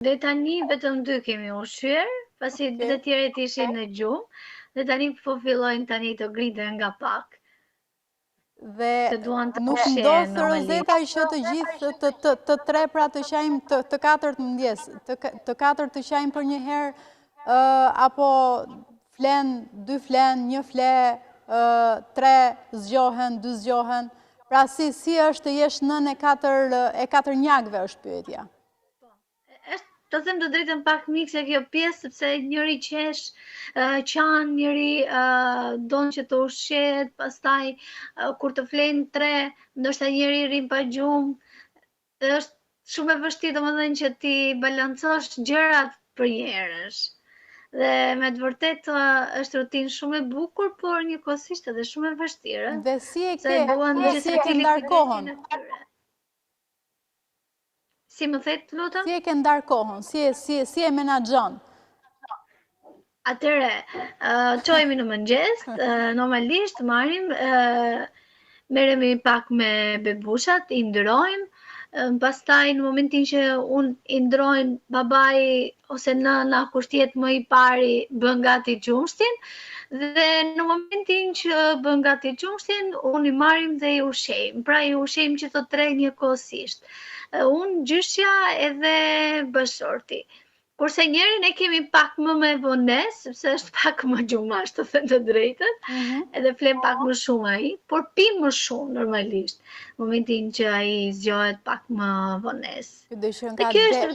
Dhe tani vetëm 2 kemi ushqyer, pasi të tjerët ishin në gjumë, dhe tani po fillojnë tani të griten nga pak. Dhe nuk ndodhë Rozeta që të gjithë të tre pra të qajmë të 4 mëngjes, të 4 të qajmë për një herë, apo flen, 2 flen, 1 fle, 3 zgjohen, 2 zgjohen, pra si është të jesh nën e 4 njakve është pyetja. Të them të drejtën pak mikse kjo pjesë, sepse njëri qesh, qanë, njëri don që të ushqet, pastaj kur të flenë 3, ndoshta njëri rrin pa gjumë, është shumë e vështirë domethënë që ti balancosh gjërat përnjherësh. Dhe me të vërtetë është rutinë shumë e bukur, por njëkohësisht edhe shumë e vështirë. Dhe si e ke ndarë kohën? Si më thetë, lutem? Si e ke ndarë kohën? Si e menaxhon? Atëre, çojemi në mëngjes, normalisht marrim, merremi pak me bebushat, i ndërojmë, pastaj në momentin që unë i ndrojnë, babai ose nëna kur tjetë më i pari bën gati qumshtin, dhe në momentin që bën gati qumshtin, unë i marrim dhe i ushqejmë. Pra i ushqejmë që të 3 njëkohësisht. Unë, gjyshja edhe bashorti. Kurse njerin e kemi pak më me vonesë, sepse është pak më gjumash, të thënë të drejtën, edhe flen pak më shumë ai, por pi më shumë normalisht, momentin që ai zgjohet pak më vonesë. Dhe kjo është